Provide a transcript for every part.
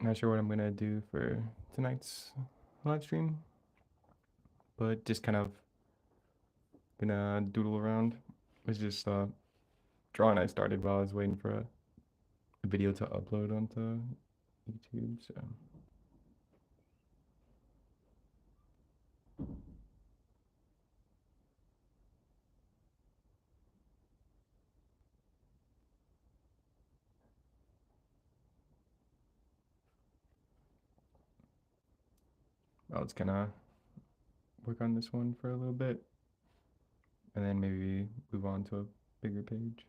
Not sure what I'm gonna do for tonight's live stream, but just kind of gonna doodle around. It's just drawing I started while I was waiting for a video to upload onto YouTube. So I was gonna work on this one for a little bit, and then maybe move on to a bigger page.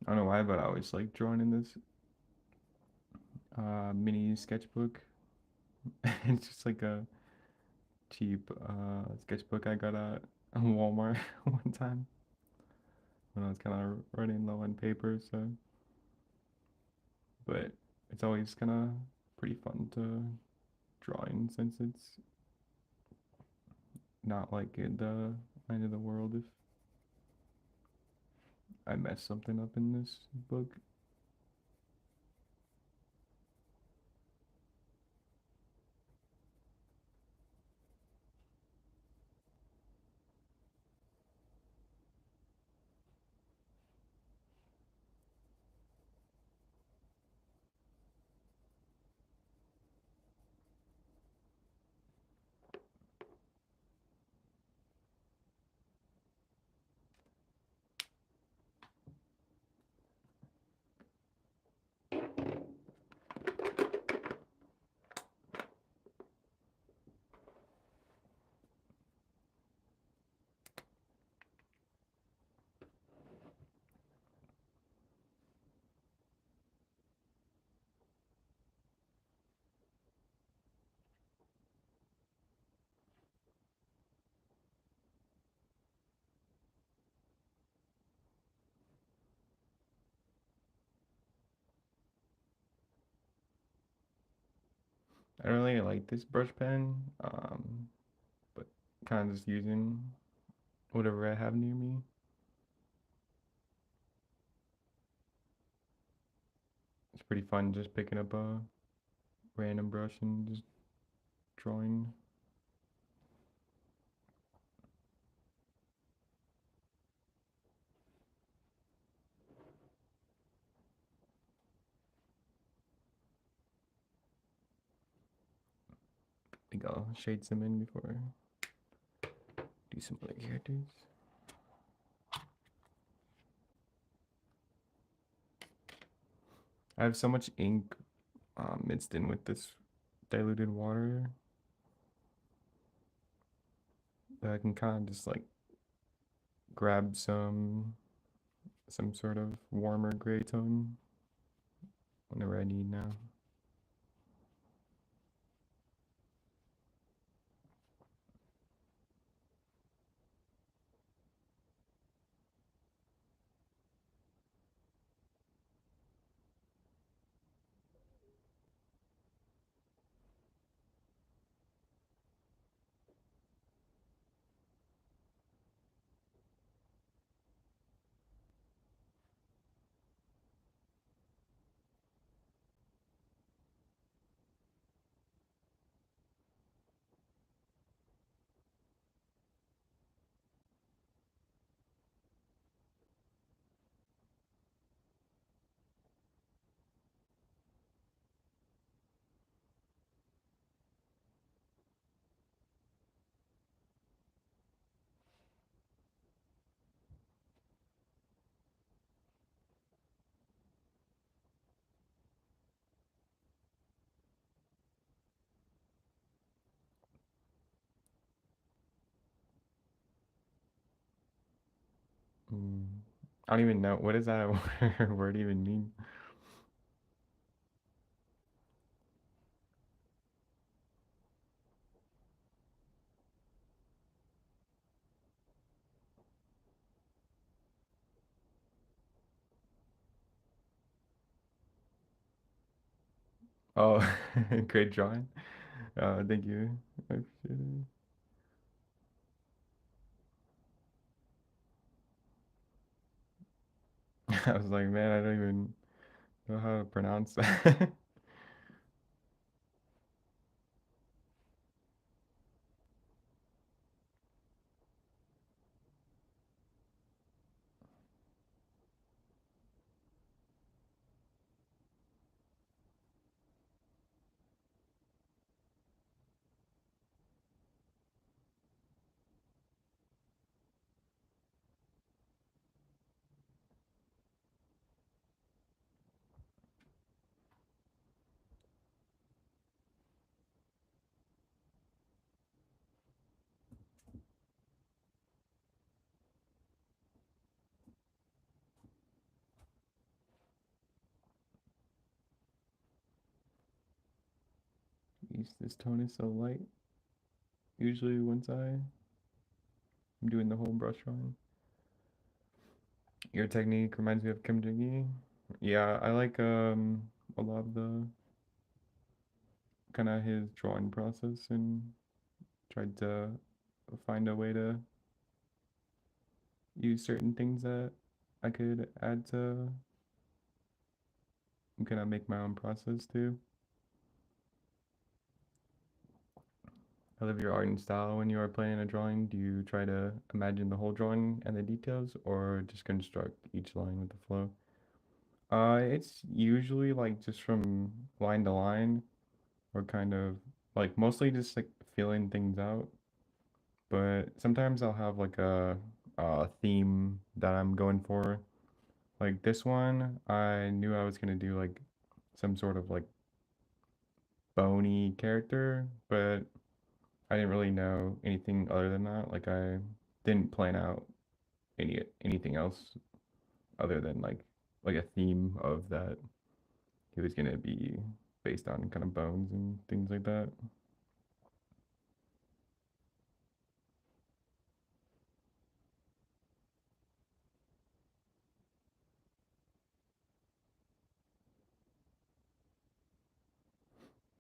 I don't know why, but I always like drawing in this mini sketchbook. It's just like a cheap sketchbook I got at Walmart one time when I was kind of running low on paper. So, but it's always kind of pretty fun to draw in since it's not like the end of the world if I mess something up in this book. I don't really like this brush pen, but kind of just using whatever I have near me. It's pretty fun just picking up a random brush and just drawing. I think I'll shade some in before I do some other characters. I have so much ink mixed in with this diluted water that I can kind of just like grab some sort of warmer gray tone whenever I need now. Mm. I don't even know what does that word even mean. Oh, great drawing. Thank you. I appreciate it. I was like, man, I don't even know how to pronounce that. This tone is so light. Usually once I'm doing the whole brush drawing. Your technique reminds me of Kim Jong-gi. Yeah, I like a lot of the kind of his drawing process and tried to find a way to use certain things that I could add to kind of make my own process too. I love your art and style when you are planning a drawing. Do you try to imagine the whole drawing and the details or just construct each line with the flow? It's usually like just from line to line or kind of like mostly just like feeling things out. But sometimes I'll have like a theme that I'm going for. Like this one, I knew I was gonna do like some sort of like bony character, but I didn't really know anything other than that. Like I didn't plan out anything else other than like a theme of that it was gonna be based on kind of bones and things like that.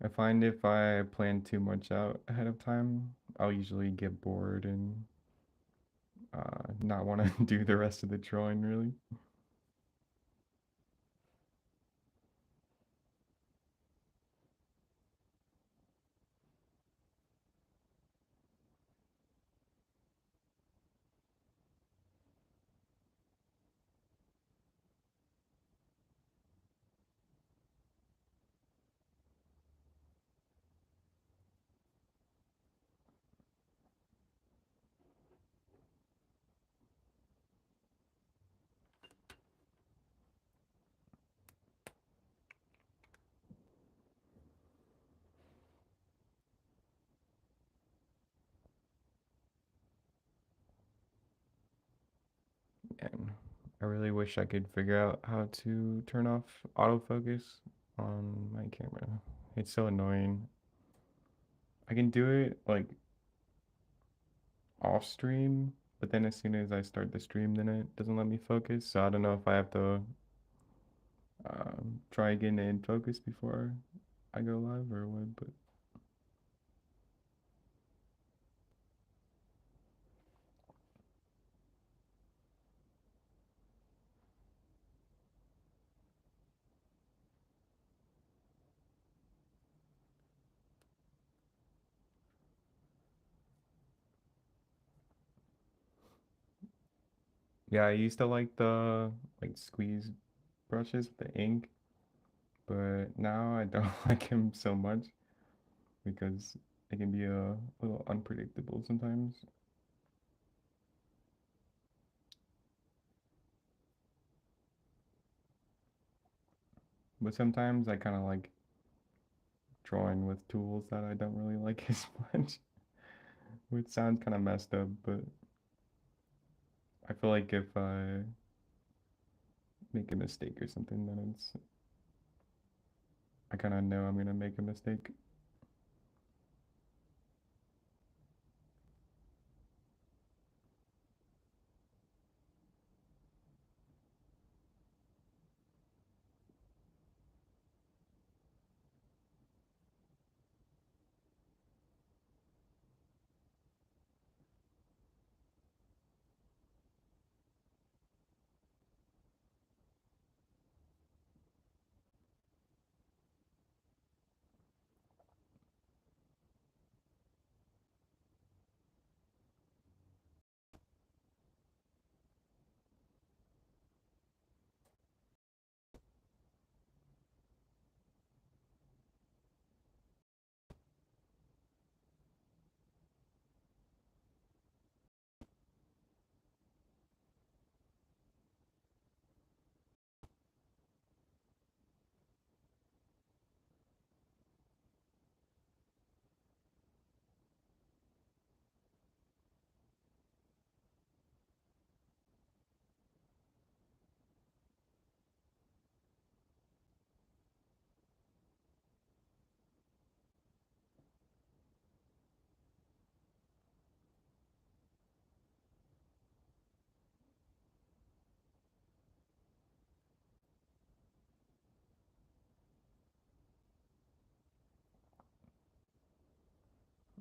I find if I plan too much out ahead of time, I'll usually get bored and not want to do the rest of the drawing really. And I really wish I could figure out how to turn off autofocus on my camera. It's so annoying. I can do it like off stream, but then as soon as I start the stream, then it doesn't let me focus. So I don't know if I have to try getting it in focus before I go live or what. But yeah, I used to like the like squeeze brushes with the ink, but now I don't like him so much because it can be a little unpredictable sometimes. But sometimes I kind of like drawing with tools that I don't really like as much, which sounds kind of messed up, but I feel like if I make a mistake or something, then I kind of know I'm gonna make a mistake.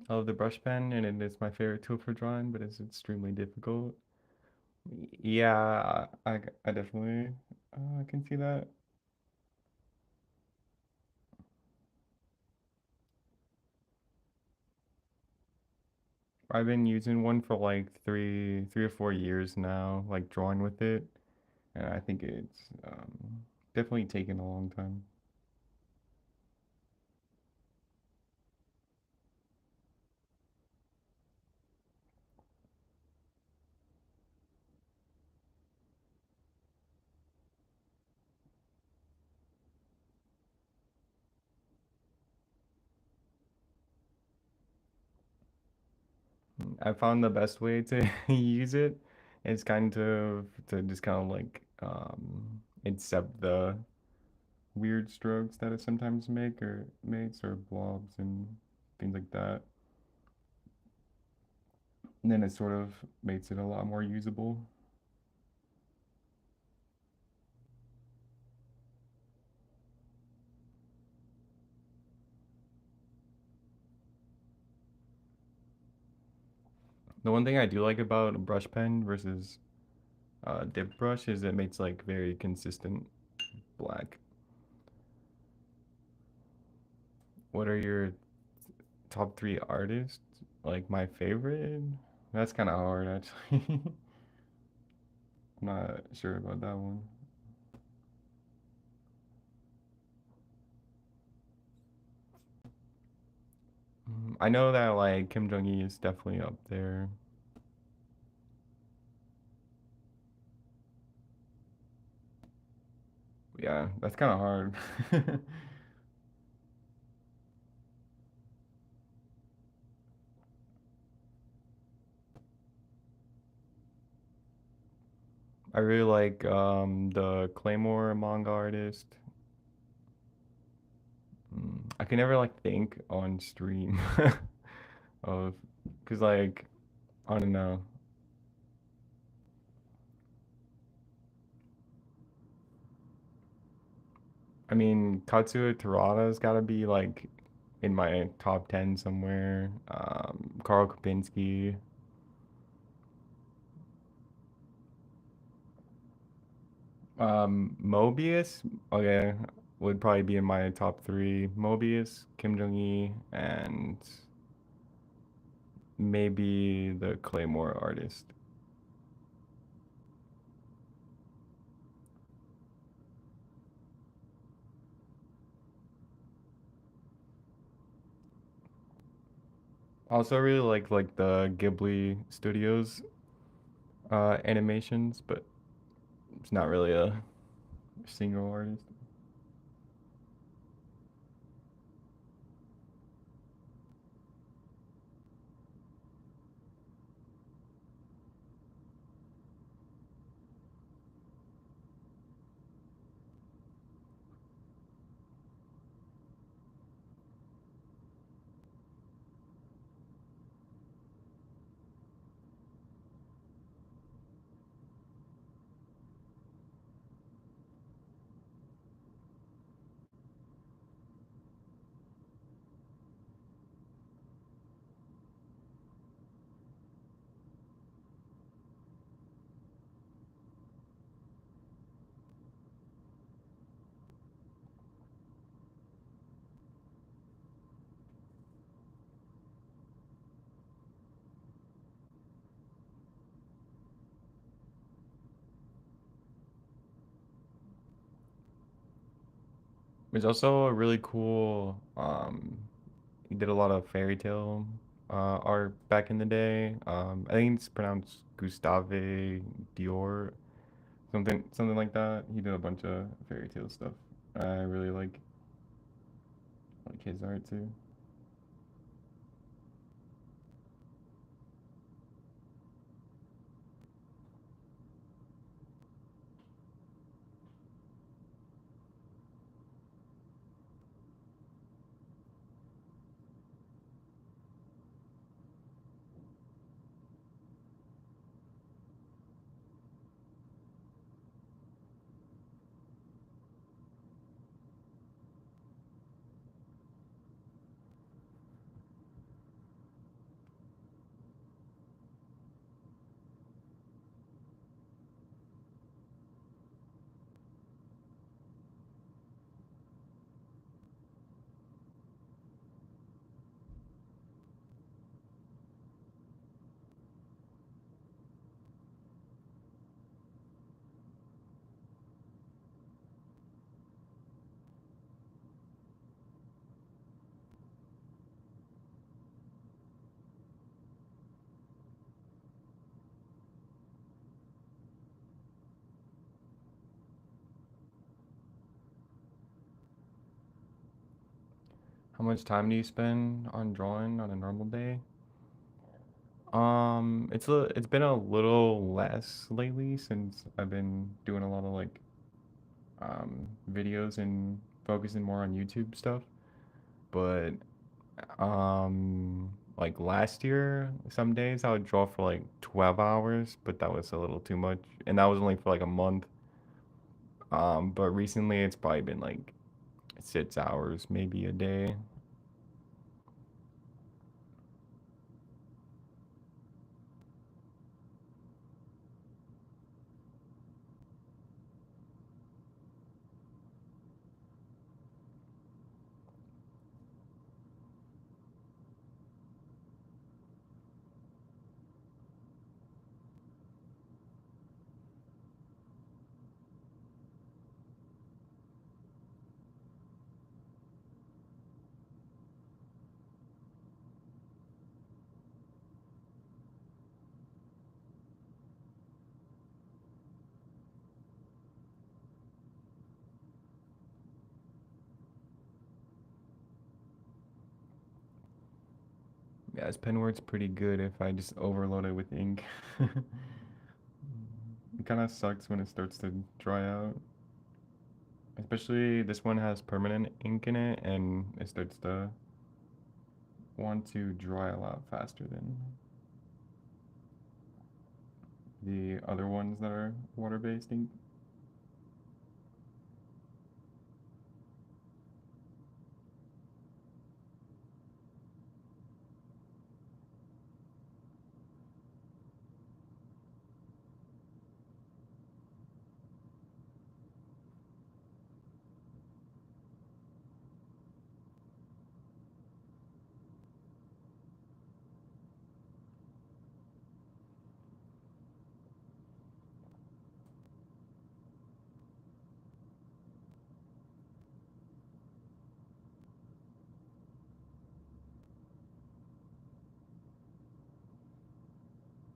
I love the brush pen, and it is my favorite tool for drawing, but it's extremely difficult. Yeah, I definitely can see that. I've been using one for like three or 4 years now, like drawing with it, and I think it's definitely taken a long time. I found the best way to use it is kind of to just kind of like accept the weird strokes that it sometimes makes or blobs and things like that. And then it sort of makes it a lot more usable. The one thing I do like about a brush pen versus dip brush is it makes like very consistent black. What are your top three artists? Like my favorite? That's kind of hard actually. I'm not sure about that one. I know that like Kim Jong Un is definitely up there. Yeah, that's kind of hard. I really like the Claymore manga artist. I can never like think on stream of, cause like I don't know. I mean, Katsuo Terada's got to be like in my top 10 somewhere. Carl Kopinski. Mobius, okay, would probably be in my top three. Mobius, Kim Jong-il, and maybe the Claymore artist. Also really like the Ghibli Studios animations, but it's not really a single artist. There's also a really cool he did a lot of fairy tale art back in the day. I think it's pronounced Gustave Dior, something like that. He did a bunch of fairy tale stuff. I really like his art too. How much time do you spend on drawing on a normal day? It's been a little less lately since I've been doing a lot of like videos and focusing more on YouTube stuff. But like last year, some days I would draw for like 12 hours, but that was a little too much, and that was only for like a month. But recently it's probably been like 6 hours, maybe a day. Yeah, this pen works pretty good if I just overload it with ink. kind of sucks when it starts to dry out. Especially this one has permanent ink in it and it starts to want to dry a lot faster than the other ones that are water-based ink.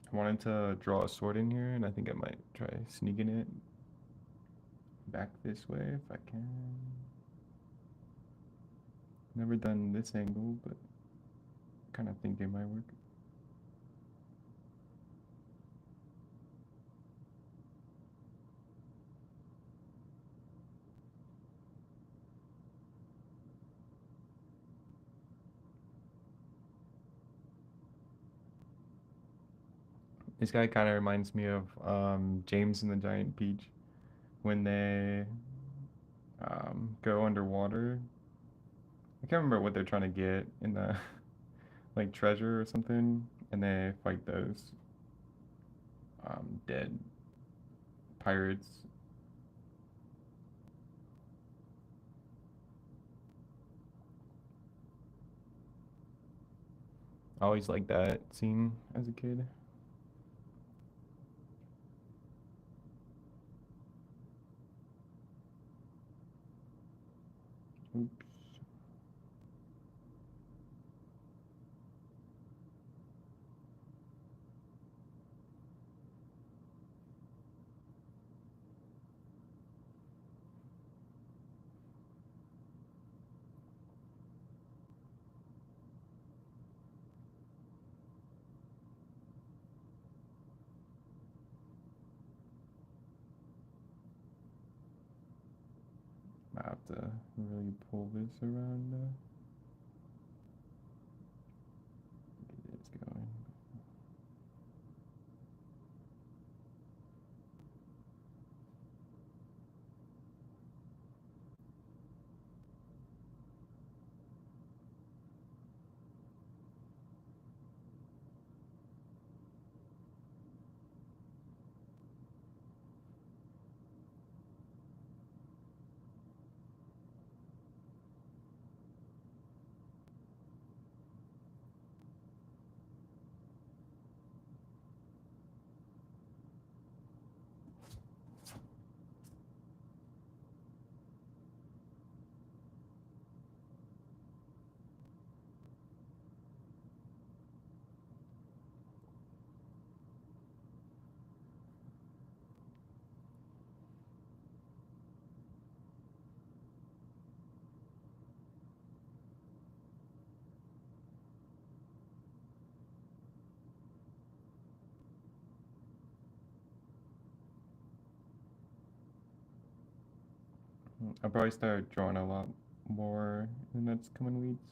I wanted to draw a sword in here, and I think I might try sneaking it back this way if I can. Never done this angle, but kind of think it might work. This guy kind of reminds me of James and the Giant Peach when they go underwater. I can't remember what they're trying to get in the like treasure or something, and they fight those dead pirates. I always liked that scene as a kid. Oops. I have to really pull this around. Get this going. I'll probably start drawing a lot more in the next coming weeks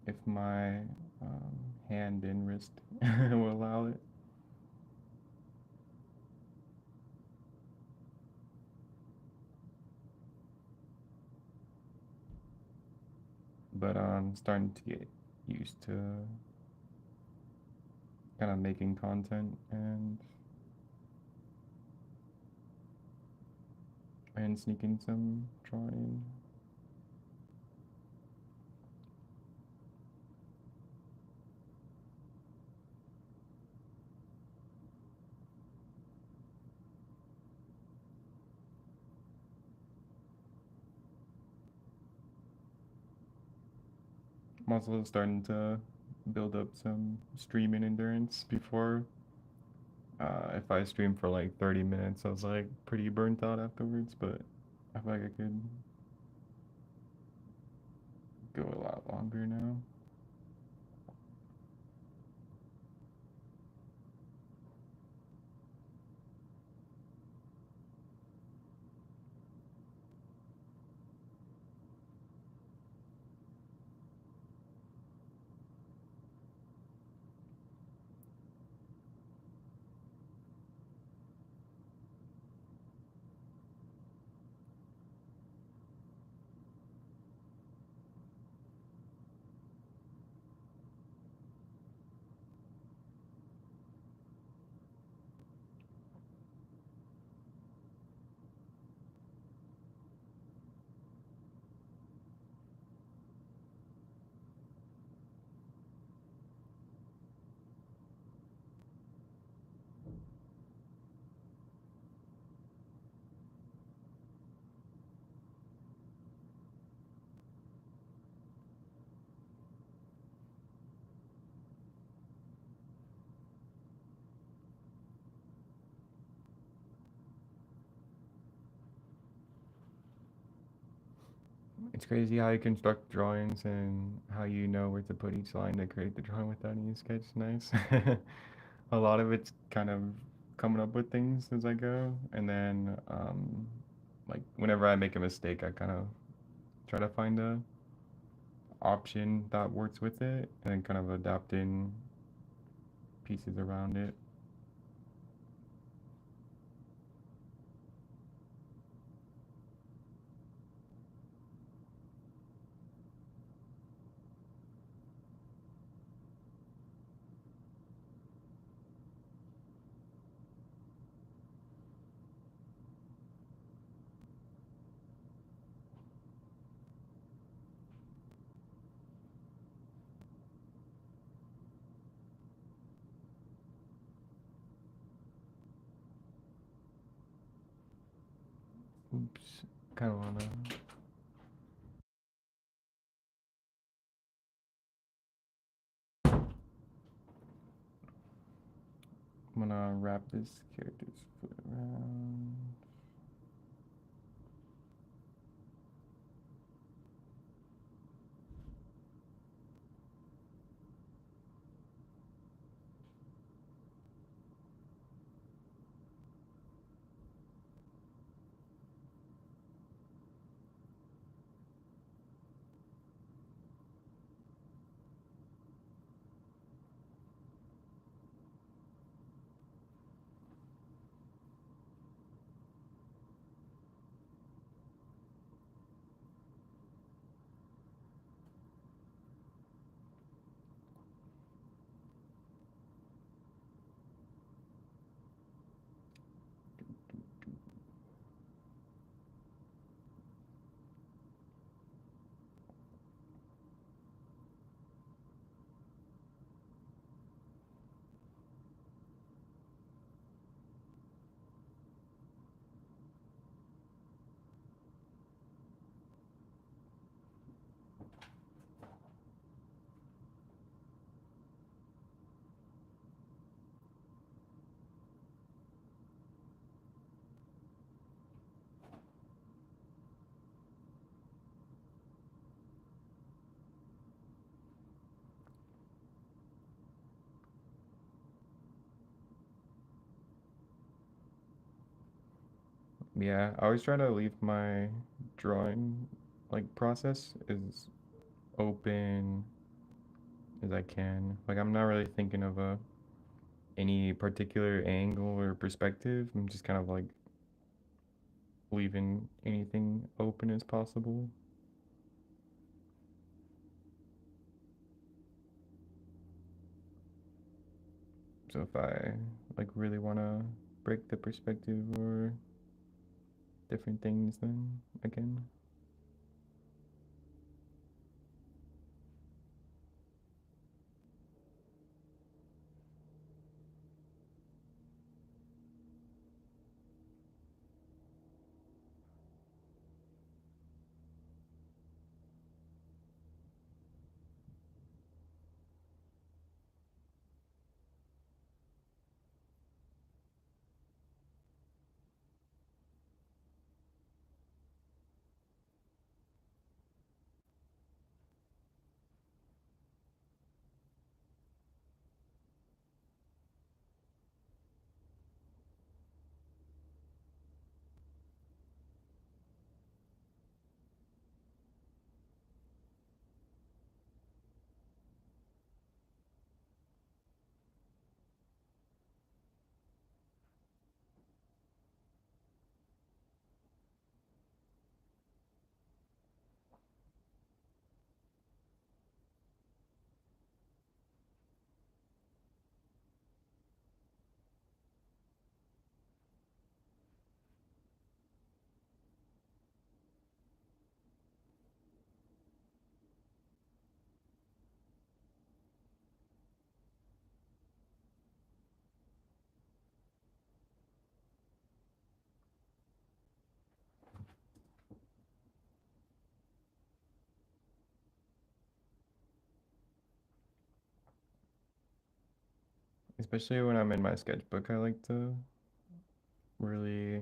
if my hand and wrist will allow it. But I'm starting to get used to kind of making content and sneaking some drawing. I'm also starting to build up some streaming endurance before. If I stream for like 30 minutes, I was like pretty burnt out afterwards, but I feel like I could go a lot longer now. It's crazy how you construct drawings and how you know where to put each line to create the drawing without any sketch. Nice. A lot of it's kind of coming up with things as I go, and then like whenever I make a mistake, I kind of try to find a option that works with it, and then kind of adapting pieces around it. Oops, kind of wanna. I'm gonna wrap this character's foot around. Yeah, I always try to leave my drawing like process as open as I can. Like I'm not really thinking of a any particular angle or perspective. I'm just kind of like leaving anything open as possible. So if I like really want to break the perspective or different things, then again. Especially when I'm in my sketchbook, I like to really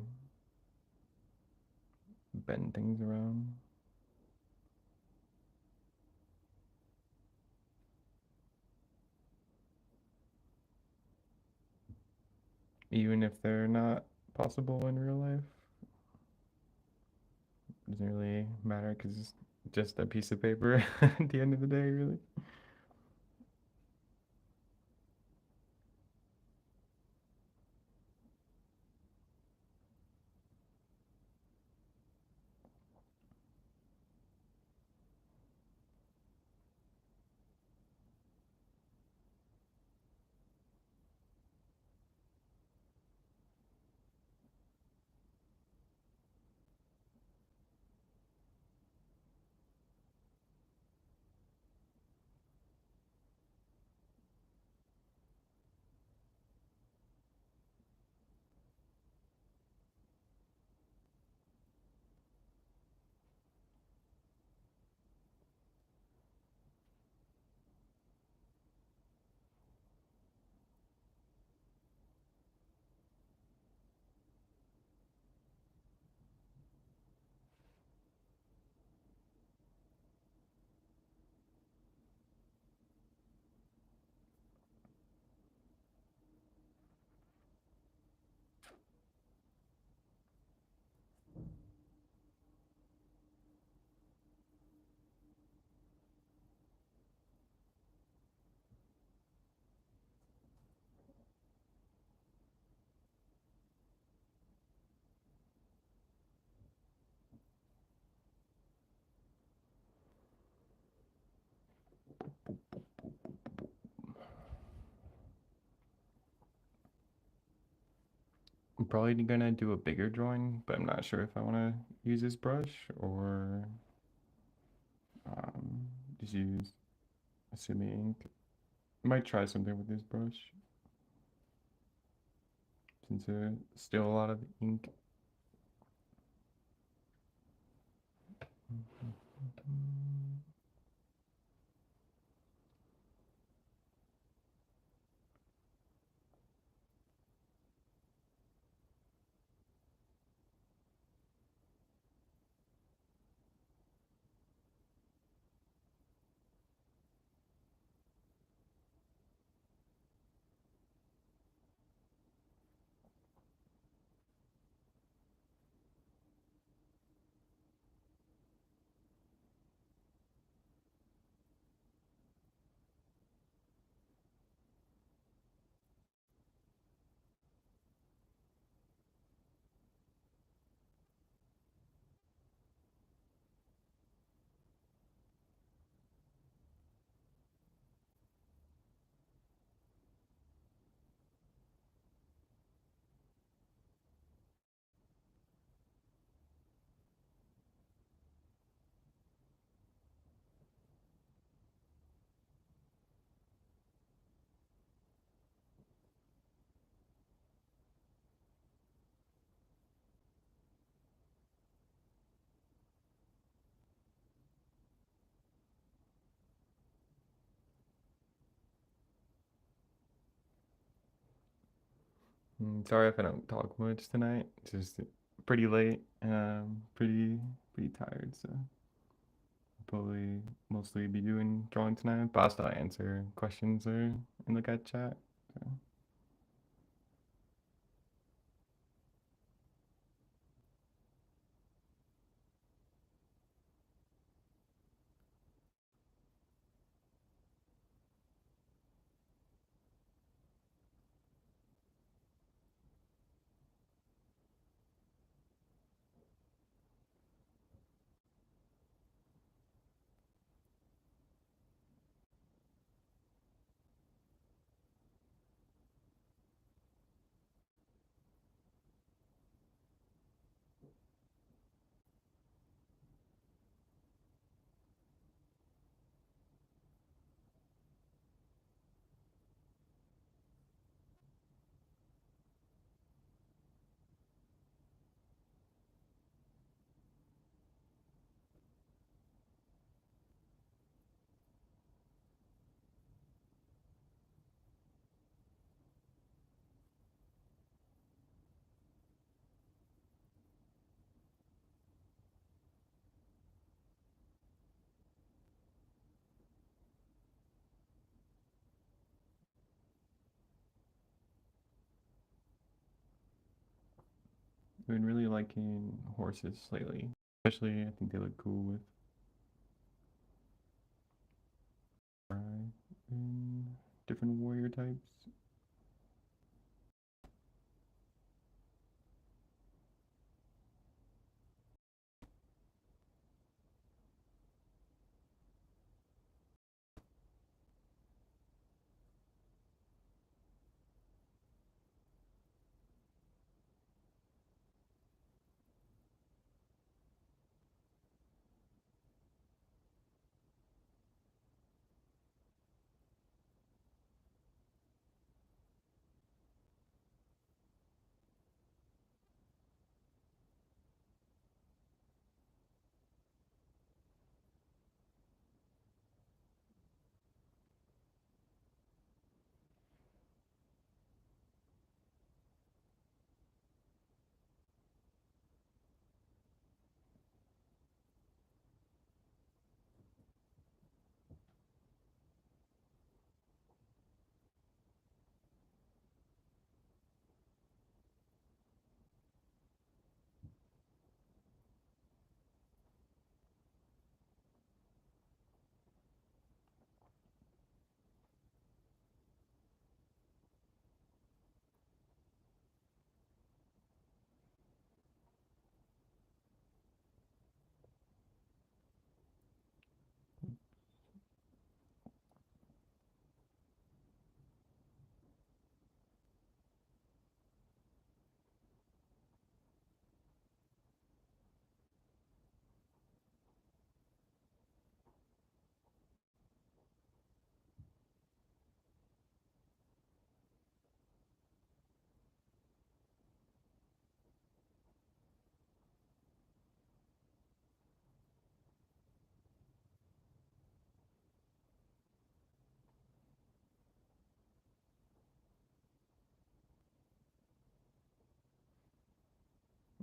bend things around. even if they're not possible in real life. Doesn't really matter because it's just a piece of paper at the end of the day, really. I'm probably gonna do a bigger drawing, but I'm not sure if I want to use this brush or just use a semi ink. I might try something with this brush since there's still a lot of ink. Sorry if I don't talk much tonight. It's just pretty late and I'm pretty tired, so I'll probably mostly be doing drawing tonight. But I'll still answer questions or in the gut chat. So. been really liking horses lately. Especially, I think they look cool with and different warrior types.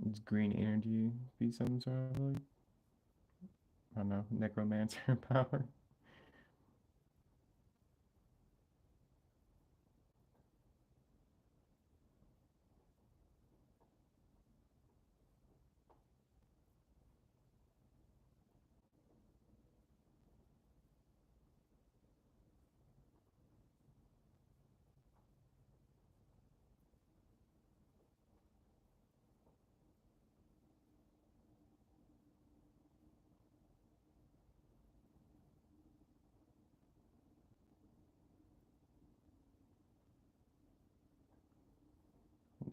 It's green energy be some sort of like, I don't know, necromancer power.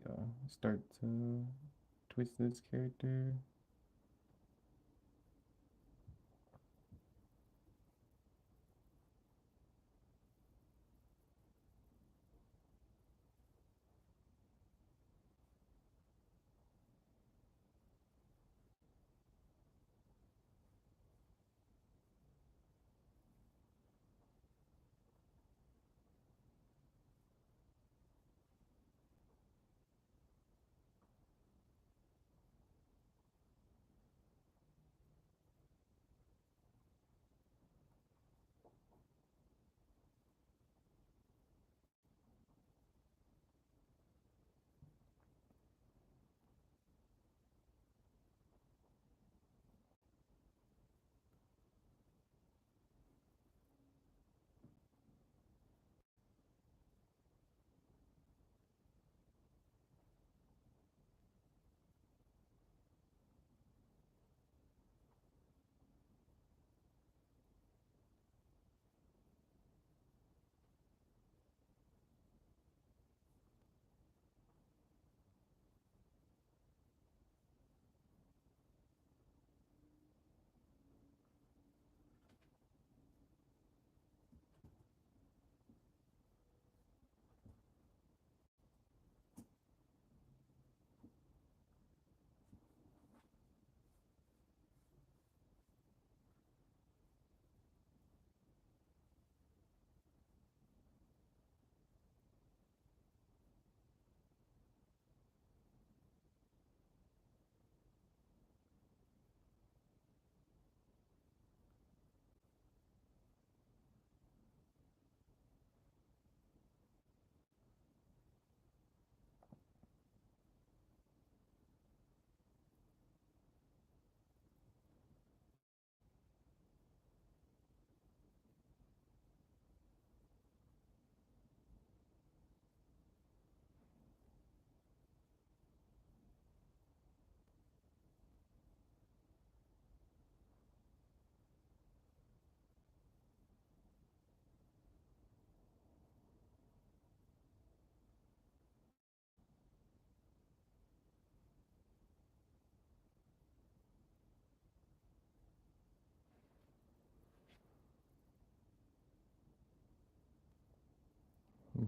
Yeah, start to twist this character.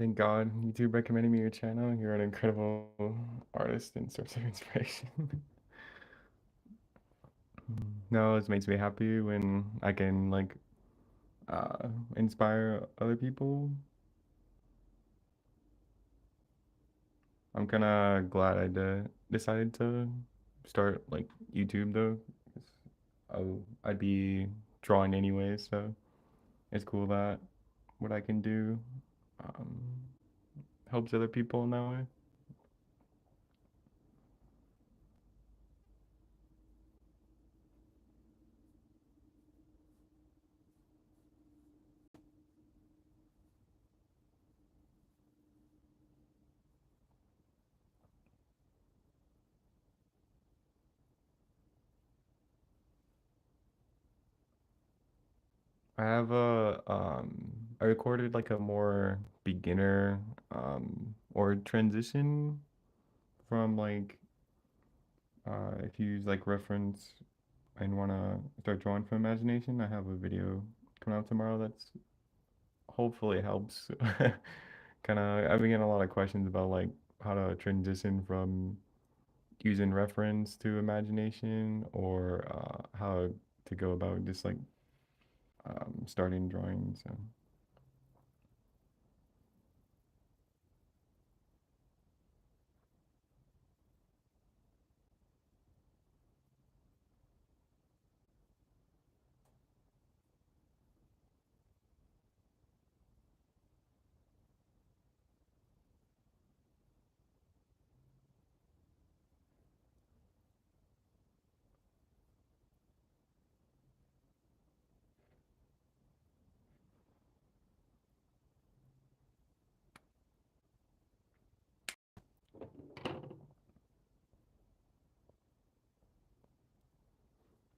Thank God YouTube recommended me your channel. You're an incredible artist and source of inspiration. No, it makes me happy when I can like inspire other people. I'm kind of glad decided to start like YouTube though. 'Cause I'd be drawing anyway, so it's cool that what I can do um, helps other people in that way. I recorded like a more beginner or transition from like if you use like reference and want to start drawing from imagination, I have a video coming out tomorrow that's hopefully helps. Kind of, I've been getting a lot of questions about like how to transition from using reference to imagination or how to go about just like starting drawing. So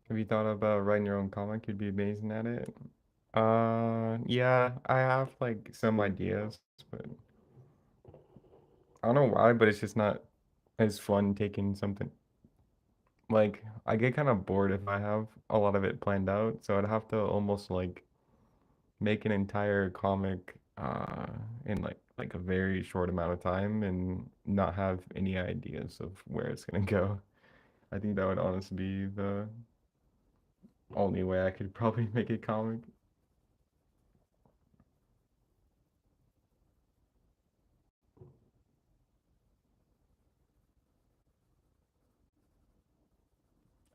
have you thought about writing your own comic? You'd be amazing at it. Yeah, I have like some ideas, but I don't know why, but it's just not as fun taking something. Like, I get kind of bored if I have a lot of it planned out, so I'd have to almost like make an entire comic in like a very short amount of time and not have any ideas of where it's gonna go. I think that would honestly be the only way I could probably make a comic.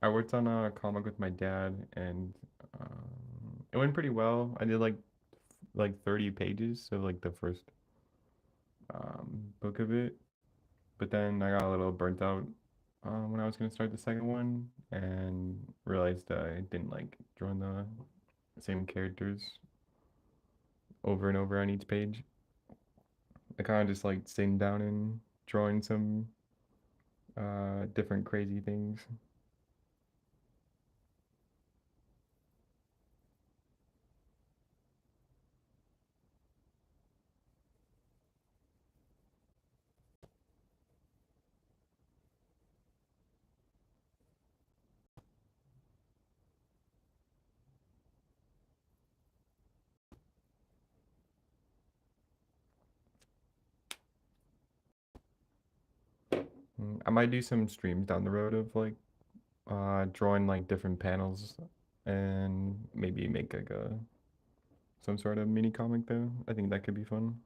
I worked on a comic with my dad, and it went pretty well. I did like 30 pages of like the first book of it, but then I got a little burnt out when I was gonna start the second one, and realized I didn't like drawing the same characters over and over on each page. I kind of just like sitting down and drawing some different crazy things. I might do some streams down the road of like drawing like different panels and maybe make like a some sort of mini comic though. I think that could be fun.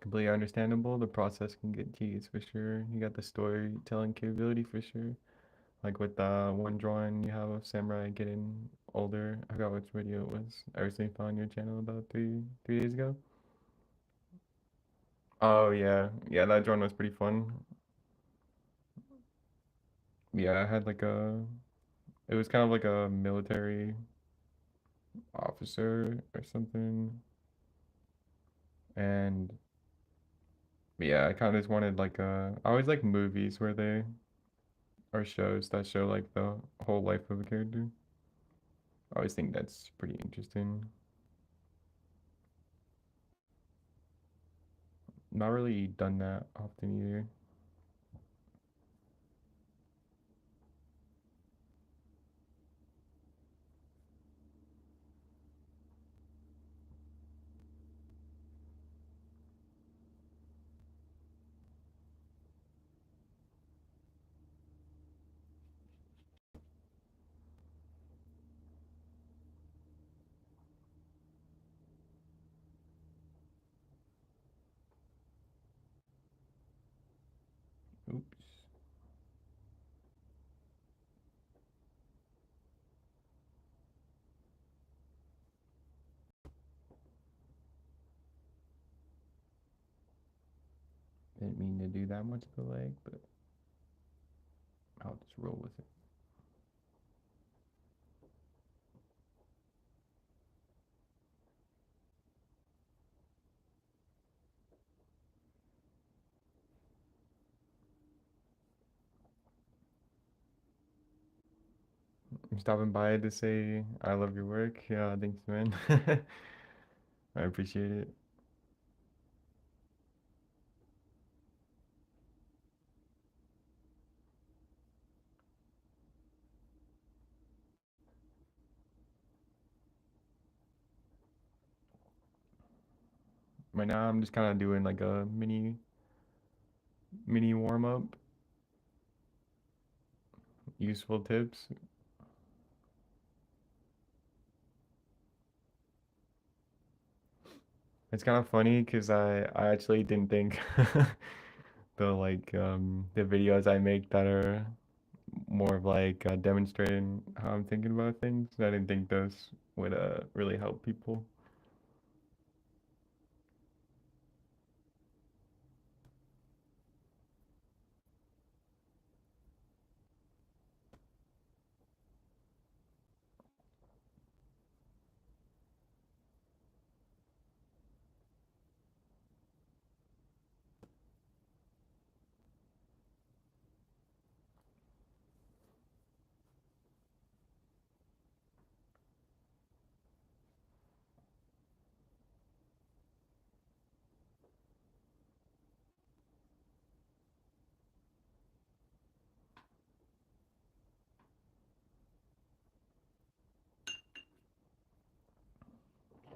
completely understandable. The process can get tedious for sure. You got the storytelling capability for sure. Like with one drawing you have of samurai getting older. I forgot which video it was. I recently found your channel about three days ago. Oh yeah, yeah, that drawing was pretty fun. Yeah, I had like it was kind of like a military officer or something, and yeah, I kind of just wanted like I always like movies where they or shows that show like the whole life of a character. I always think that's pretty interesting. Not really done that often either. Oops. Didn't mean to do that much of the leg, but I'll just roll with it. I'm stopping by to say I love your work. Yeah, thanks, man. I appreciate it. Right now, I'm just kind of doing like a mini warm up, useful tips. It's kind of funny because I actually didn't think the videos I make that are more of like demonstrating how I'm thinking about things. I didn't think those would really help people.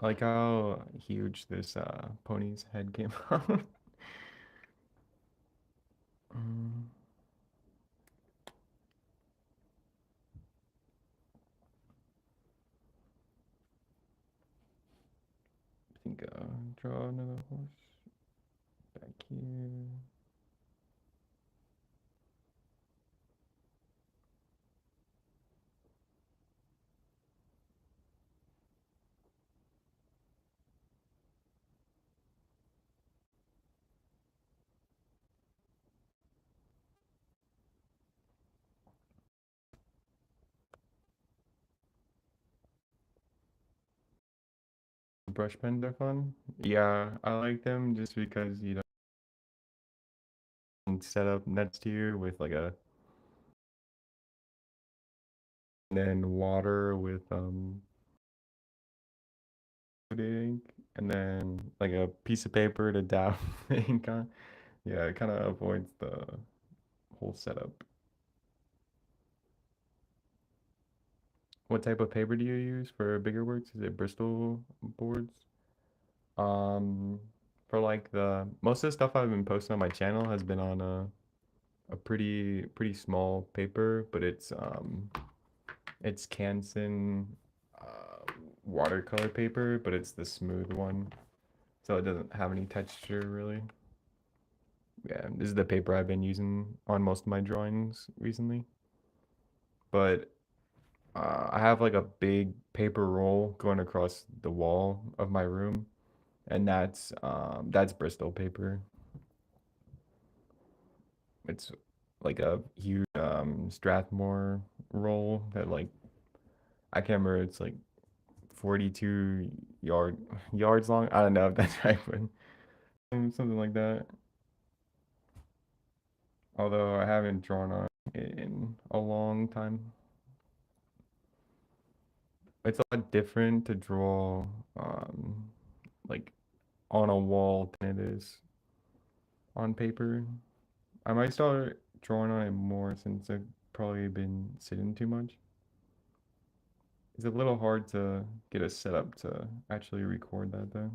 I like how huge this pony's head came out. Mm, I think draw another horse back here. Brush pens are fun. Yeah, I like them just because you don't set up next to you with like a and then water with ink and then like a piece of paper to dab the ink on. Yeah, it kind of avoids the whole setup. What type of paper do you use for bigger works? Is it Bristol boards? Um, for like the most of the stuff I've been posting on my channel has been on a pretty small paper, but it's Canson uh, watercolor paper, but it's the smooth one. so it doesn't have any texture really. Yeah, this is the paper I've been using on most of my drawings recently. But I have like a big paper roll going across the wall of my room, and that's Bristol paper. It's like a huge Strathmore roll that like I can't remember. It's like 42 yards long. I don't know if that's right, but something like that. Although I haven't drawn on it in a long time. It's a lot different to draw like on a wall than it is on paper. I might start drawing on it more since I've probably been sitting too much. It's a little hard to get a setup to actually record that though.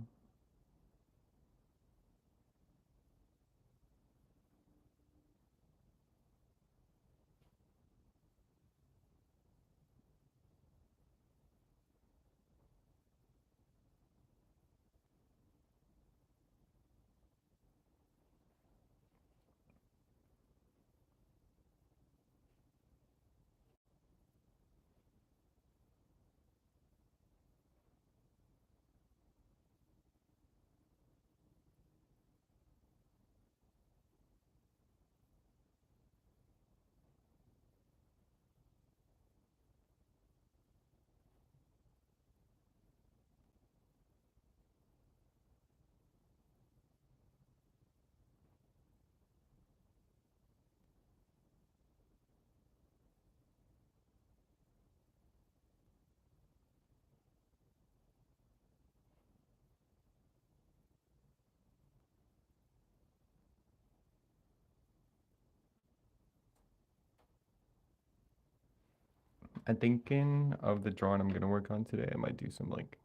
I'm thinking of the drawing I'm gonna work on today. I might do some like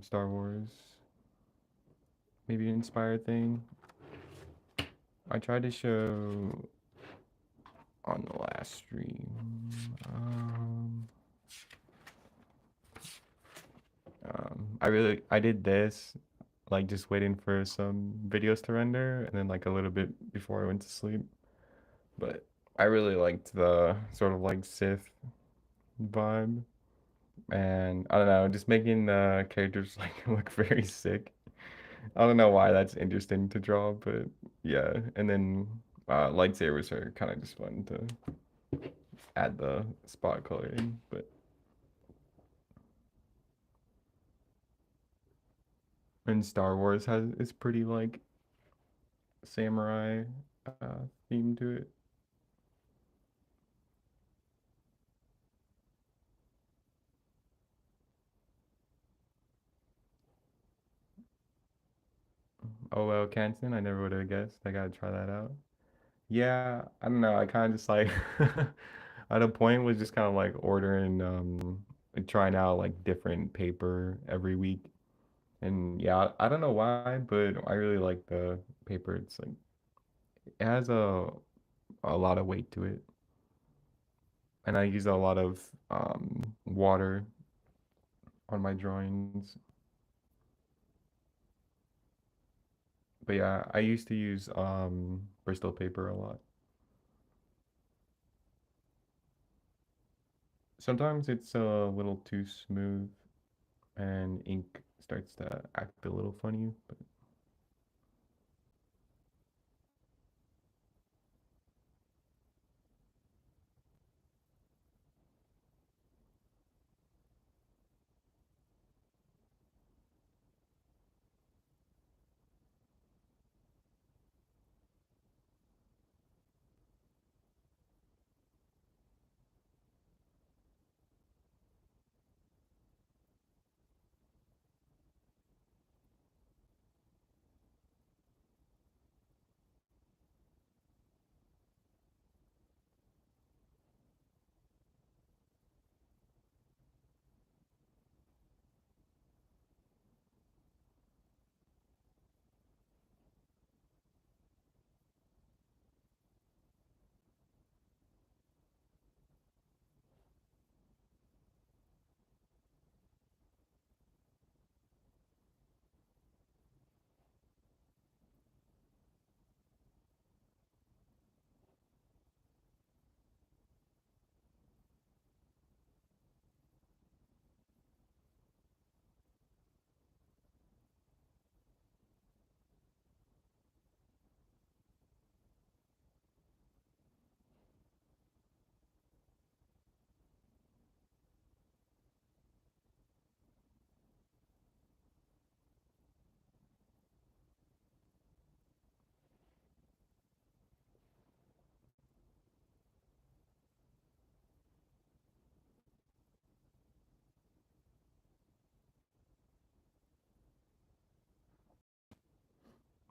Star Wars maybe inspired thing. I tried to show on the last stream. Um, I did this like just waiting for some videos to render and then like a little bit before I went to sleep. But I really liked the sort of like Sith vibe. And I don't know, just making the characters like look very sick. I don't know why that's interesting to draw, but yeah. And then lightsabers are kind of just fun to add the spot color in. But and Star Wars has is pretty like samurai theme to it. Oh well, Canton, I never would have guessed. I gotta try that out. Yeah, I don't know. I kind of just like at a point was just kind of like ordering like, trying out like different paper every week. And yeah, I don't know why, but I really like the paper. It's like it has a lot of weight to it. And I use a lot of water on my drawings. But yeah, I used to use Bristol paper a lot. Sometimes it's a little too smooth and ink starts to act a little funny, but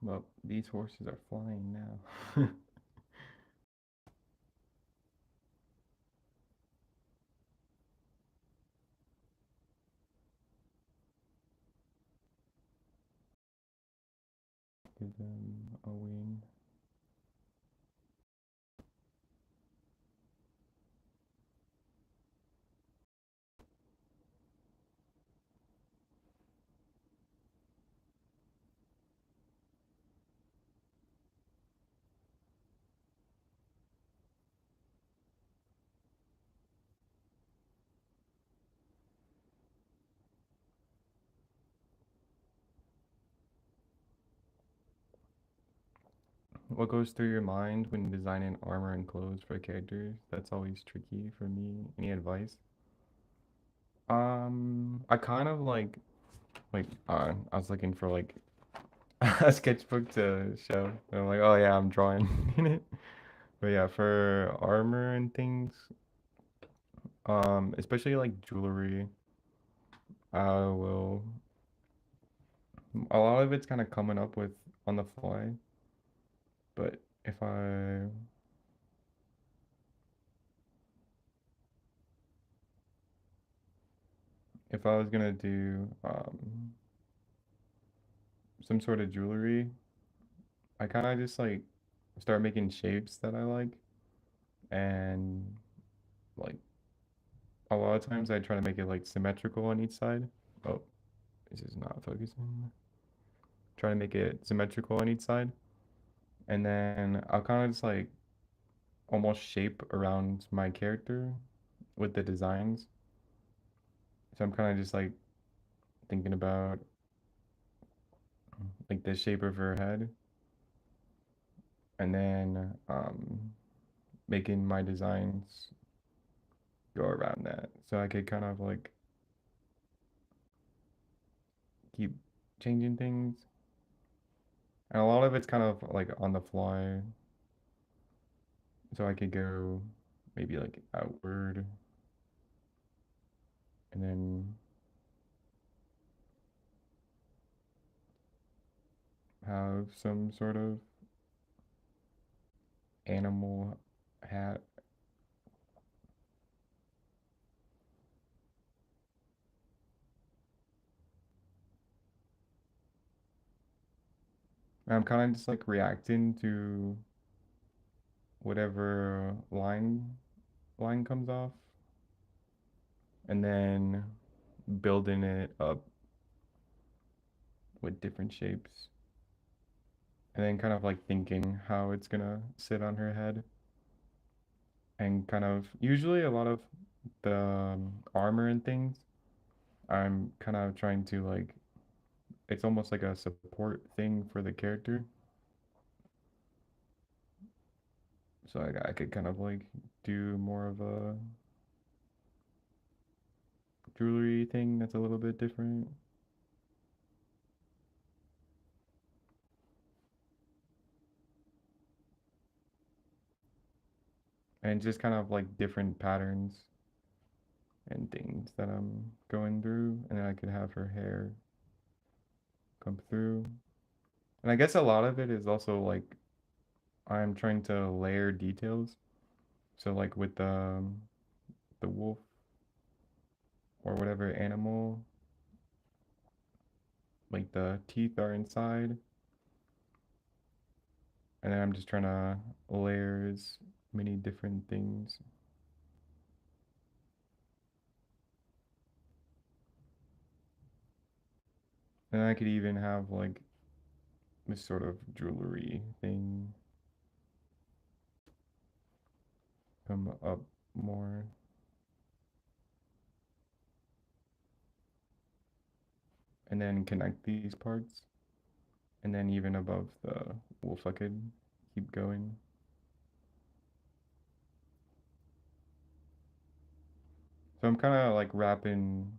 Well, these horses are flying now. Give them a wing. What goes through your mind when designing armor and clothes for characters? That's always tricky for me. Any advice? I kind of I was looking for like a sketchbook to show. And I'm like, oh yeah, I'm drawing in it. But yeah, for armor and things, especially like jewelry, I will. A lot of it's kind of coming up with on the fly. But if I was gonna do some sort of jewelry, I kind of just like start making shapes that I like, and like a lot of times I try to make it like symmetrical on each side. Oh, this is not focusing. Try to make it symmetrical on each side, and then I'll kind of just like almost shape around my character with the designs. So I'm kind of just like thinking about like the shape of her head, and then making my designs go around that, so I could kind of like keep changing things. And a lot of it's kind of like on the fly, so I could go maybe like outward and then have some sort of animal hat. And I'm kind of just like reacting to whatever line comes off, and then building it up with different shapes, and then kind of like thinking how it's gonna sit on her head, and kind of usually a lot of the armor and things I'm kind of trying to like it's almost like a support thing for the character. So I could kind of like do more of a jewelry thing that's a little bit different. And just kind of like different patterns and things that I'm going through. And then I could have her hair come through. And I guess a lot of it is also like I'm trying to layer details. So like with the wolf or whatever animal, like the teeth are inside, and then I'm just trying to layer as many different things. And I could even have like this sort of jewelry thing come up more, and then connect these parts, and then even above the wolf I could keep going. So I'm kind of like wrapping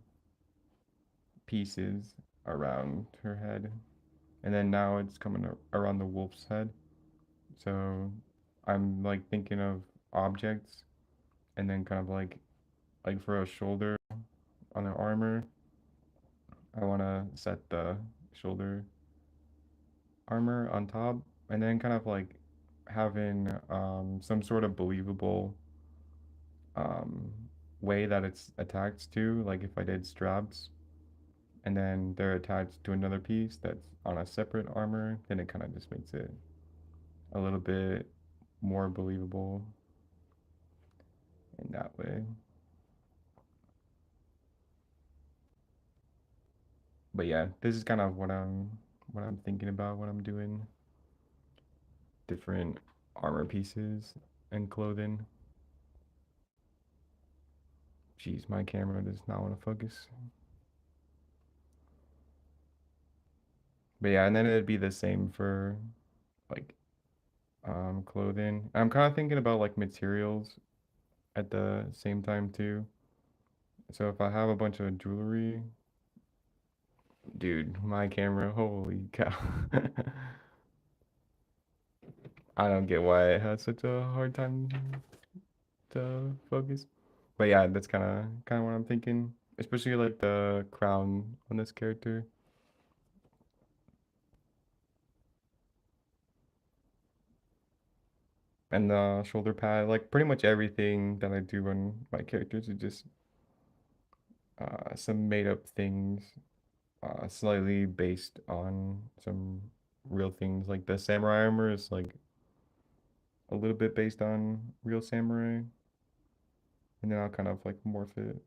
pieces around her head, and then now it's coming around the wolf's head. So I'm like thinking of objects, and then kind of like for a shoulder on the armor, I want to set the shoulder armor on top, and then kind of like having some sort of believable um way that it's attached to. Like if I did straps and then they're attached to another piece that's on a separate armor, then it kind of just makes it a little bit more believable in that way. But yeah, this is kind of what I'm thinking about when I'm doing different armor pieces and clothing. Jeez, my camera does not want to focus. But yeah, and then it'd be the same for like clothing. I'm kind of thinking about like materials at the same time too. So if I have a bunch of jewelry, dude, my camera, holy cow. I don't get why it has such a hard time to focus. But yeah, that's kind of what I'm thinking, especially like the crown on this character and the shoulder pad. Like pretty much everything that I do on my characters is just some made up things, slightly based on some real things. Like the samurai armor is like a little bit based on real samurai, and then I'll kind of like morph it.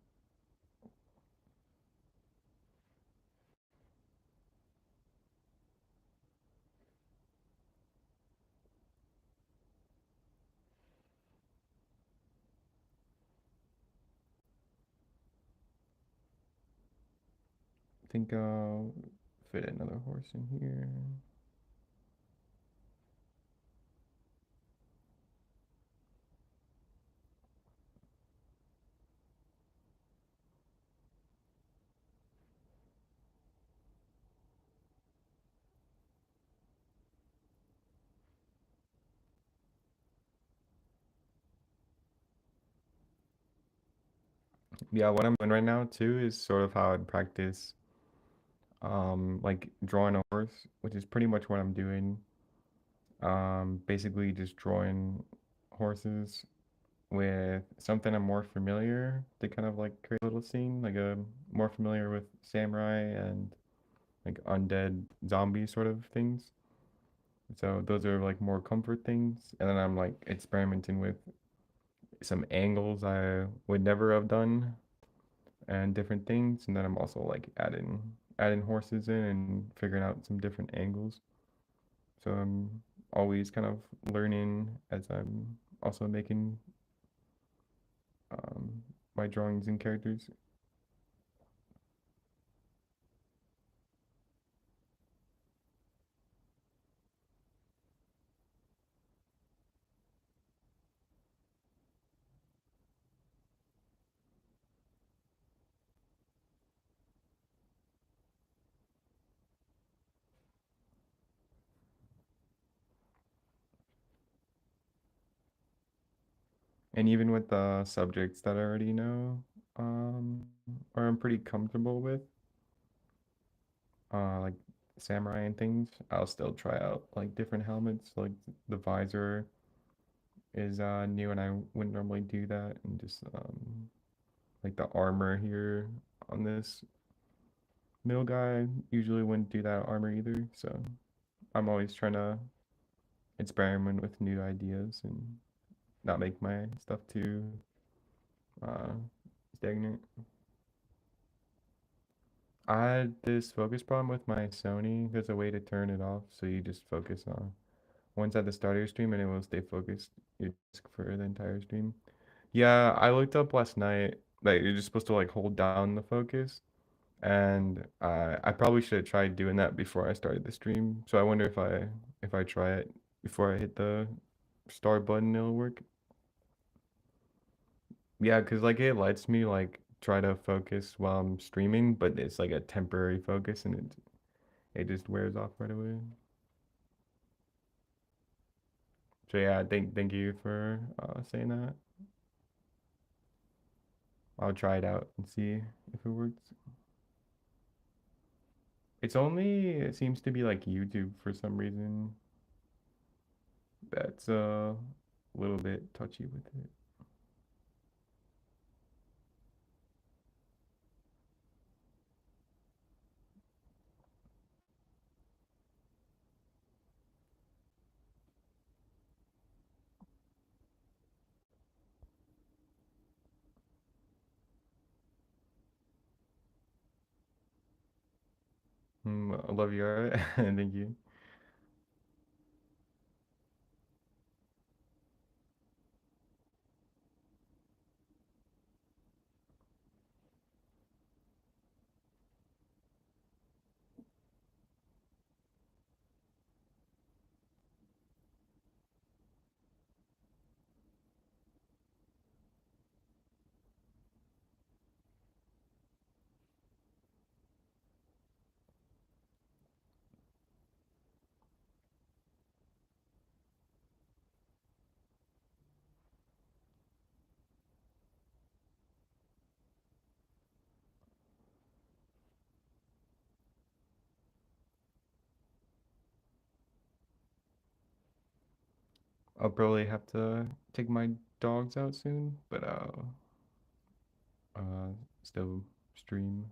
I think I'll fit another horse in here. Yeah, what I'm doing right now too is sort of how I'd practice like drawing a horse, which is pretty much what I'm doing. Basically just drawing horses with something I'm more familiar to kind of like create a little scene, like a more familiar with samurai and like undead zombie sort of things. So those are like more comfort things. And then I'm like experimenting with some angles I would never have done and different things. And then I'm also like adding horses in and figuring out some different angles. So I'm always kind of learning as I'm also making um, my drawings and characters. And even with the subjects that I already know, um, or I'm pretty comfortable with, like samurai and things, I'll still try out like different helmets. Like the visor is new, and I wouldn't normally do that. And just like the armor here on this middle guy, usually wouldn't do that armor either. So I'm always trying to experiment with new ideas and not make my stuff too uh, stagnant. I had this focus problem with my Sony. There's a way to turn it off, so you just focus on once at the start of your stream, and it will stay focused your desk for the entire stream. Yeah, I looked up last night. Like you're just supposed to like hold down the focus, and I probably should have tried doing that before I started the stream. So I wonder if I try it before I hit the start button, it'll work. Yeah, because like it lets me like try to focus while I'm streaming, but it's like a temporary focus, and it just wears off right away. So yeah, thank you for saying that. I'll try it out and see if it works. it seems to be like YouTube for some reason. That's a little bit touchy with it. I love your art. Thank you. I'll probably have to take my dogs out soon, but I'll uh still stream.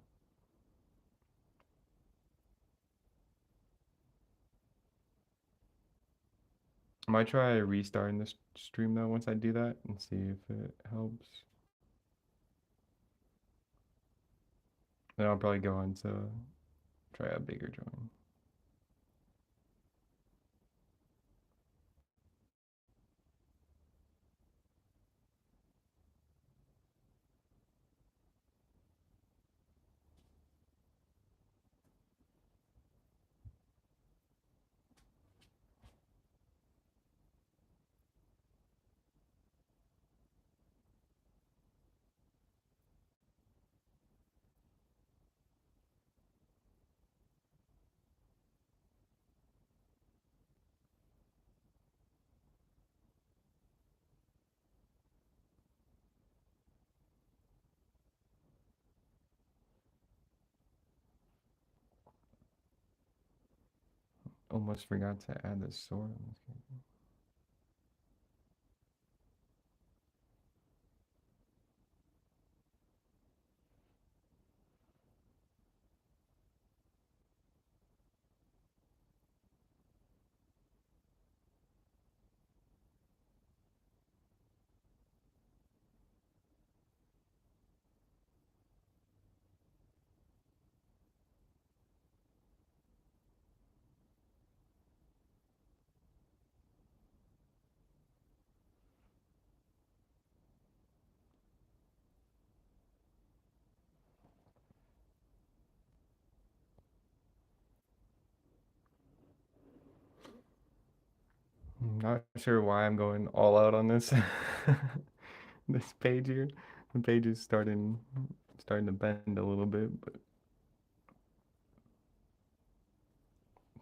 I might try restarting this stream though once I do that and see if it helps. Then I'll probably go on to try a bigger drawing. Almost forgot to add the sword on this game. Not sure why I'm going all out on this this page here. The page is starting to bend a little bit, but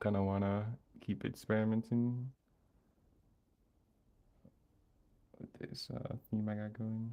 kind of want to keep experimenting with this theme I got going.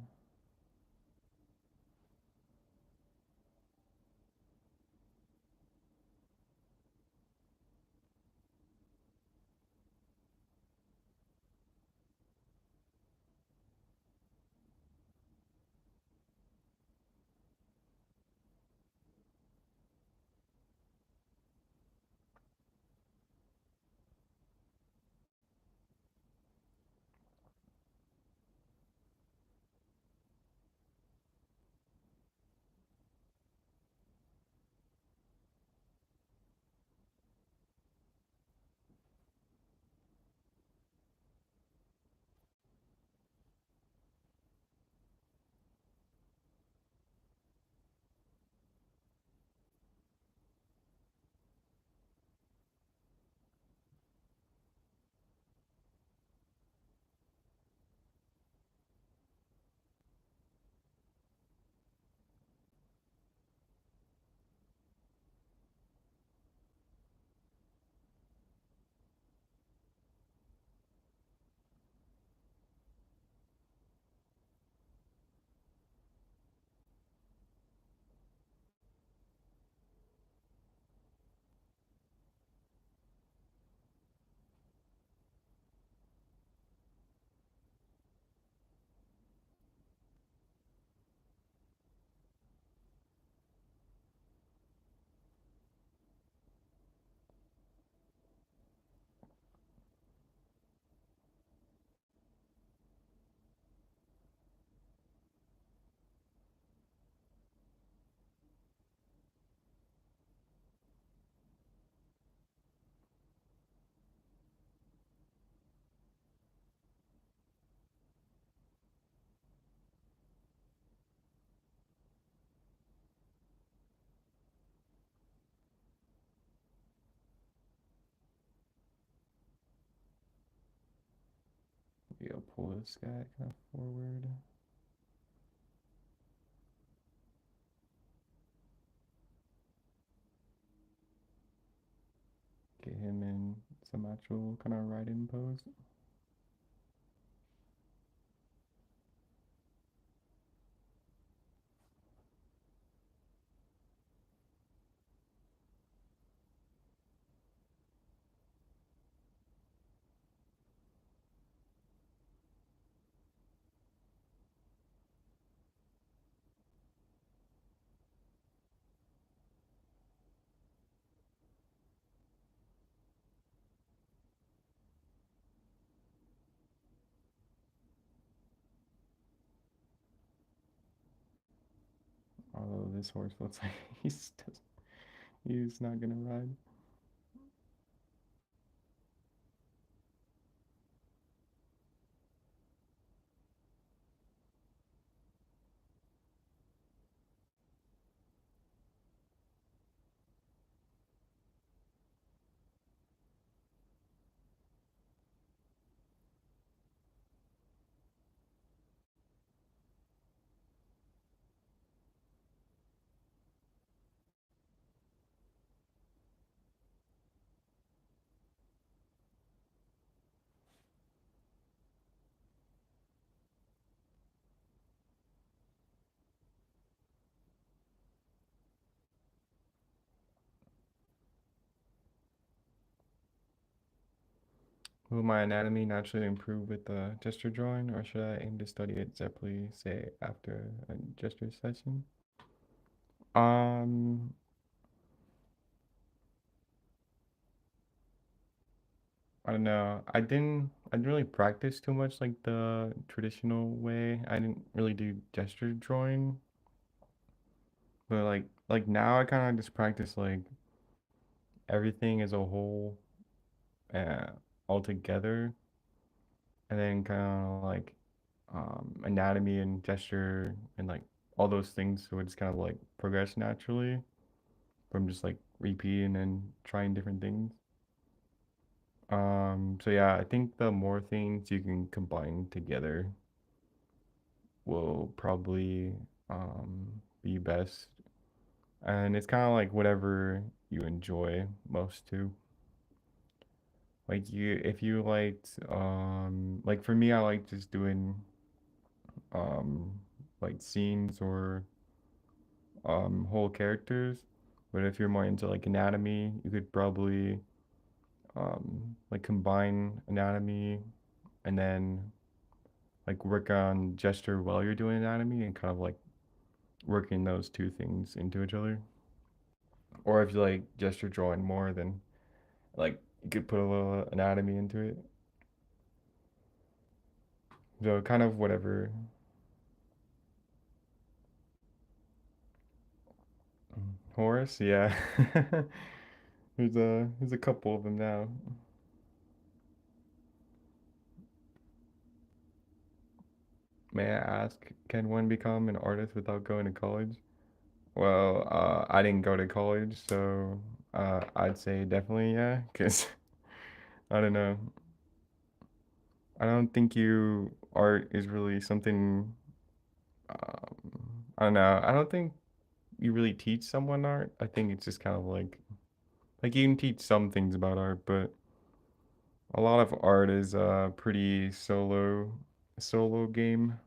Maybe I'll pull this guy kind of forward. Get him in some actual kind of ride-in pose. Although this horse looks like he's not gonna ride. Will my anatomy naturally improve with the gesture drawing, or should I aim to study it separately, say after a gesture session? Um, I don't know. I didn't really practice too much like the traditional way. I didn't really do gesture drawing, but like now I kind of just practice like everything as a whole, uh, all together, and then kind of like anatomy and gesture and like all those things. So it's kind of like progress naturally from just like repeating and trying different things. So yeah, I think the more things you can combine together will probably be best. And it's kind of like whatever you enjoy most too. Like if you liked, like for me, I like just doing, um, like scenes or, whole characters. But if you're more into like anatomy, you could probably, like combine anatomy and then like work on gesture while you're doing anatomy and kind of like working those two things into each other. Or if you like gesture drawing more, then like you could put a little anatomy into it. So kind of whatever. Horus, yeah. There's a couple of them now. May I ask, can one become an artist without going to college? Well, I didn't go to college, so I'd say definitely yeah, because I don't know. I don't think you art is really something. I don't know. I don't think you really teach someone art. I think it's just kind of like you can teach some things about art, but a lot of art is pretty solo game,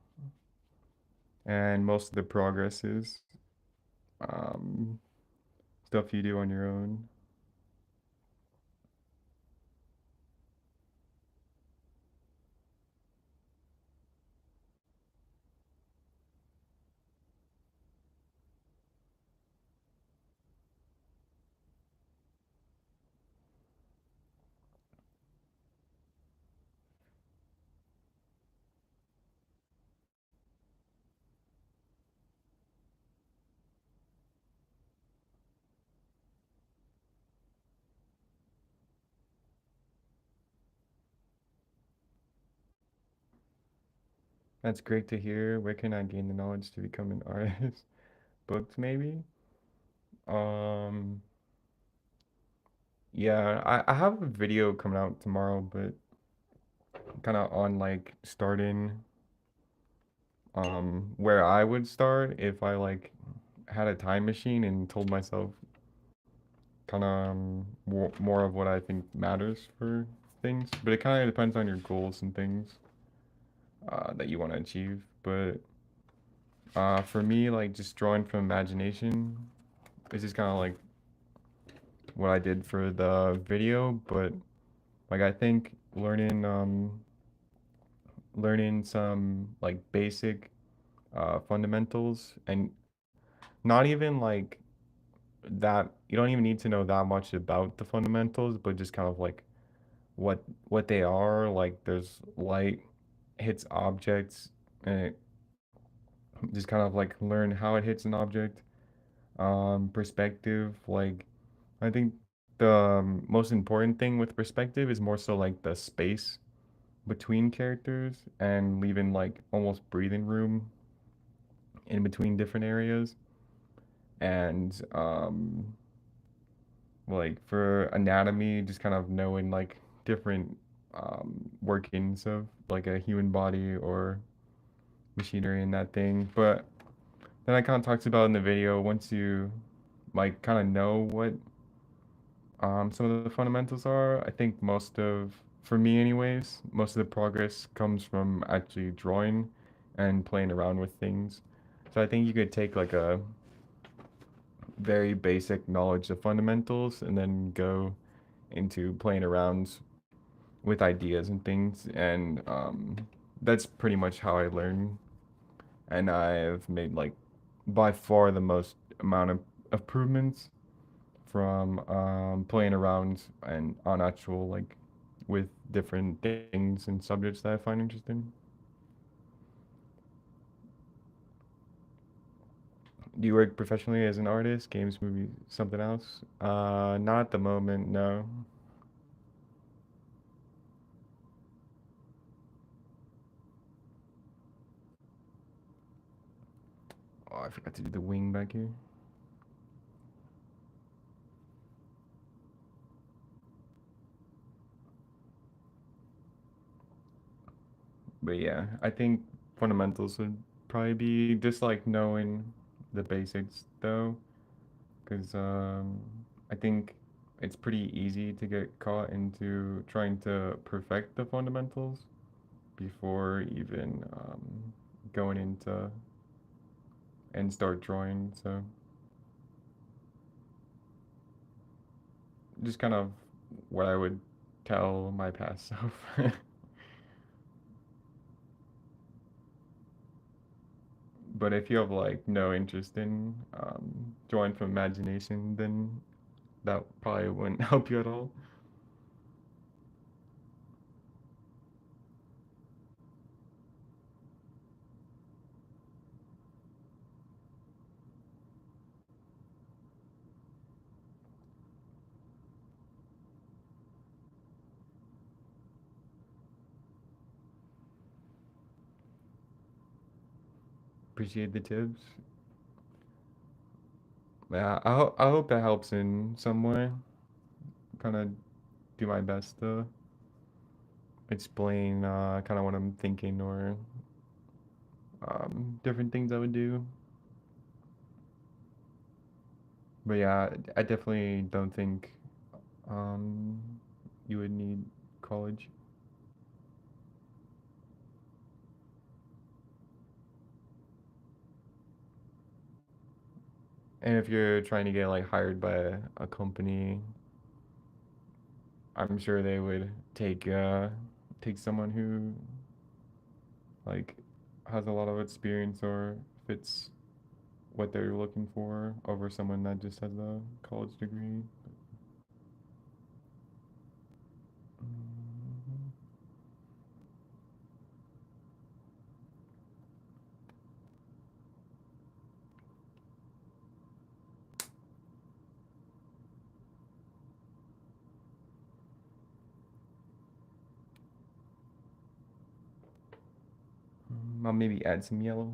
and most of the progress is um, stuff you do on your own. That's great to hear. Where can I gain the knowledge to become an artist? Books, maybe. Um, yeah, I have a video coming out tomorrow, but kind of on like starting where I would start if I like had a time machine and told myself kind of more of what I think matters for things. But it kind of depends on your goals and things that you want to achieve. But for me, like just drawing from imagination is just kind of like what I did for the video. But like I think learning some like basic fundamentals and not even like that you don't even need to know that much about the fundamentals, but just kind of like what they are. Like there's light hits objects and it just kind of like learn how it hits an object. Perspective, like I think the most important thing with perspective is more so like the space between characters and leaving like almost breathing room in between different areas. And like for anatomy, just kind of knowing like different workings of like a human body or machinery and that thing. But then I kind of talked about in the video, once you like kind of know what some of the fundamentals are, I think for me anyways, most of the progress comes from actually drawing and playing around with things. So I think you could take like a very basic knowledge of fundamentals and then go into playing around with ideas and things. And that's pretty much how I learn. And I've made like by far the most amount of improvements from playing around and on actual like with different things and subjects that I find interesting. Do you work professionally as an artist, games, movies, something else? Not at the moment, no. Oh, I forgot to do the wing back here. But yeah, I think fundamentals would probably be just like knowing the basics though, because I think it's pretty easy to get caught into trying to perfect the fundamentals before even going into and start drawing. So just kind of what I would tell my past self. But if you have like no interest in drawing from imagination, then that probably wouldn't help you at all. Appreciate the tips. Yeah, I hope that helps in some way. Kind of do my best to explain kind of what I'm thinking or different things I would do. But yeah, I definitely don't think um, you would need college. And if you're trying to get like hired by a company, I'm sure they would take someone who like has a lot of experience or fits what they're looking for over someone that just has a college degree. Mhm. I'll maybe add some yellow.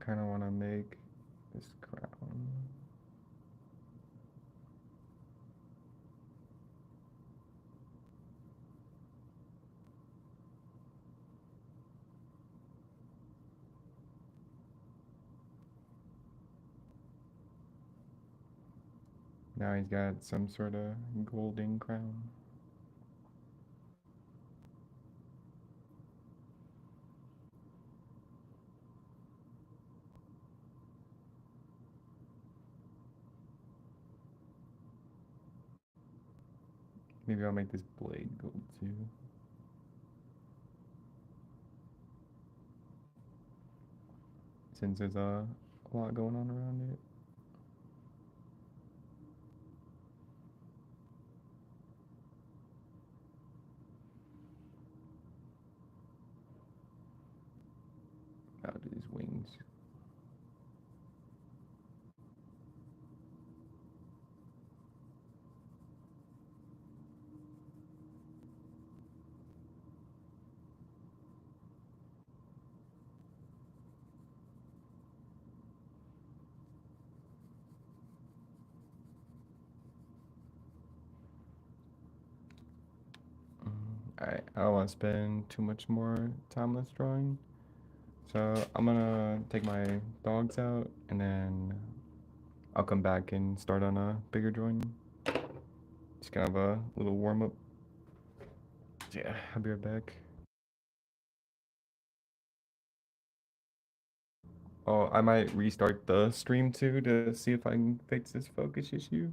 kind of want to make this crown. Now he's got some sort of golden crown. Maybe I'll make this blade gold too. Since there's a lot going on around it. I'll do these wings. Alright, I don't want to spend too much more time on this drawing. So I'm gonna take my dogs out and then I'll come back and start on a bigger drawing. Just kind of a little warm up. Yeah, I'll be right back. Oh, I might restart the stream too to see if I can fix this focus issue.